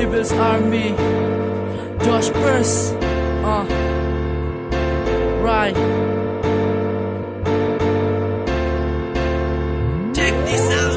People's Army, Josh Purse, right. Check this out.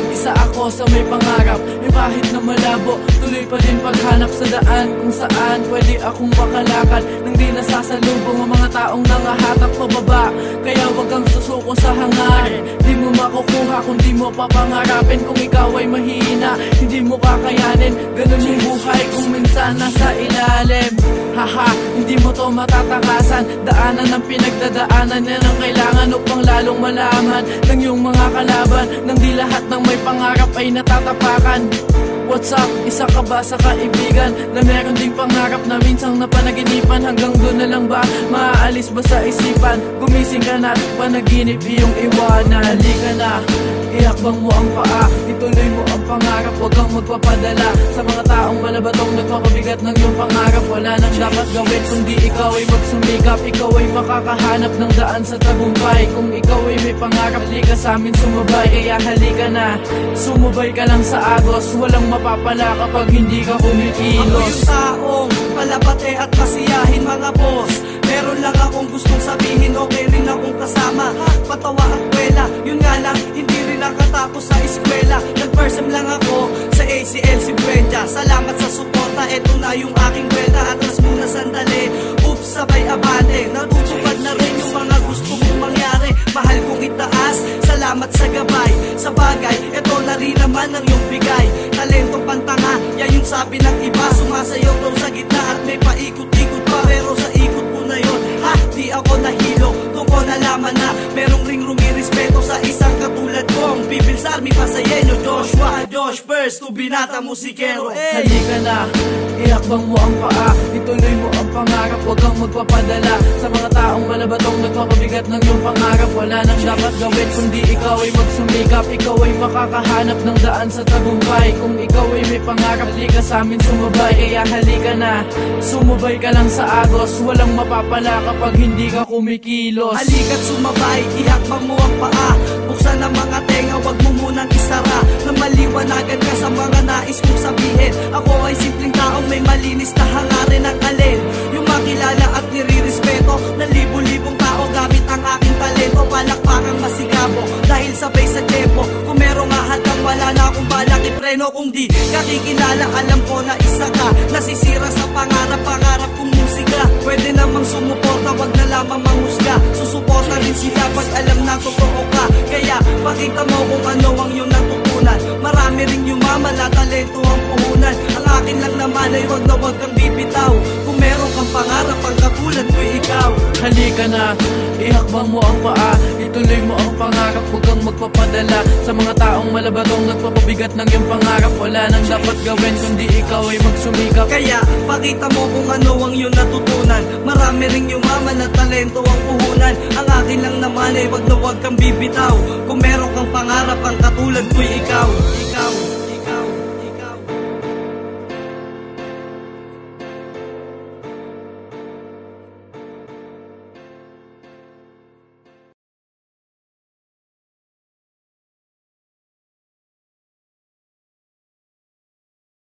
Isa ako sa may pangarap, yung kahit na malabo, tuloy pa din paghanap sa daan kung saan pwede akong makalakad nang di nasasalubong ang mga taong nangahatak pababa. Kaya wag kang susuko sa hangarin, di mo makukuha kung di mo papangarapin. Kung ikaw ay mahina, hindi mo kakayanin. Ganun yung buhay kung minsan nasa ilalim. Haha, hindi mo to matatakasan. Daanan ng pinagdadaanan, yan ang kailangan upang lalong malaman ng iyong mga kalaban, nang di lahat ng may pangarap ay natatapakan. What's up? Isa ka ba sa kaibigan na meron ding pangarap na minsang napanaginipan? Hanggang doon na lang ba? Maaalis ba sa isipan? Gumising ka na, panaginip iyong iwanan. Halika na, ihakbang mo ang paa, ituloy mo ang pangarap, huwag kang magpapadala sa mga taong malabatong nagpapabigat ng iyong pangarap. Wala nang dapat gawin kundi ikaw ay magsumikap. Ikaw ay makakahanap ng daan sa tagumpay. Kung ikaw ay may pangarap, halika sa amin sumabay. Kaya halika na, sumubay ka lang sa agos. Walang mapapala kapag hindi ka kumikilos. Ako yung taong palabate at masiyahin mga boss. Meron lang akong gustong sabihin, okay rin akong kasama, patawa at kwela. Yun nga lang, hindi rin nakatapos sa eskwela. Nag-first lang ako sa ACL 50. Salamat sa suporta, eto na yung aking kwenta. Atras muna sandali, oops, sabay abante. Natutupad na rin yung mga gusto mong mangyari. Mahal kong itaas, salamat sa gabay. Sa bagay, eto na rin naman ang iyong bigay. Talentong pantanga, yan yung sabi ng iba. Sumasayaw daw sa gitna at may paikot-ikot pa. Pero sa ikot ko na yun, ha, di ako nahilo. Doon ko nalaman na merong ring rumirespeto sa isang katulad kong People's Army Pasayenyo, Joshua, Josh Purse, tubinata musikero. Halika na, ihakbang mo ang paa, ituloy mo ang pangarap, huwag kang magpapadala sa mga taong malabatong nagpapabigat ng iyong pangarap. Wala nang dapat gawin kundi ikaw ay magsumikap. Ikaw ay makakahanap ng daan sa tagumpay. Kung ikaw ay may pangarap, halika sa amin sumabay. Kaya halika na, sumubay ka lang sa agos. Walang mapapala kapag hindi ka kumikilos. Halika't sumabay, ihakbang mo ang paa, buksan ang mga tenga, wag mo munang isara, na maliwanagan ka sa mga nais kong sabihin. Ako ay simpleng taong may malinis na hangarin ng alin, yung makilala at nirirespeto ng libo-libong tao gamit ang aking talento. Palakpakang masigabo dahil sabay sa tempo. Kung merong ahadang wala na akong balak ipreno. Kung di kakikilala, alam ko na isa ka nasisira sa pangarap kong musika. Pwede namang sumuporta, wag na lamang manghusga. Susuporta rin sila pag alam na totoo ka. Kaya pakita mo kung ano ang iyong natutunan. Marami ring yumaman na talento ang puhunan. Ang akin lang naman ay wag na wag kang bibitaw. Kung meron kang pangarap ang katulad ko ikaw. Halika na, ihakbang mo ang paa, ituloy mo ang pangarap, huwag kang magpapadala sa mga taong malabatong nagpapabigat ng iyong pangarap. Wala nang dapat gawin kundi ikaw ay magsumikap. Kaya pakita mo kung ano ang iyong natutunan. Marami ring yumaman na talento ang puhunan. Ang akin lang naman ay wag na wag kang bibitaw. Kung meron kang pangarap ang katulad ko ikaw.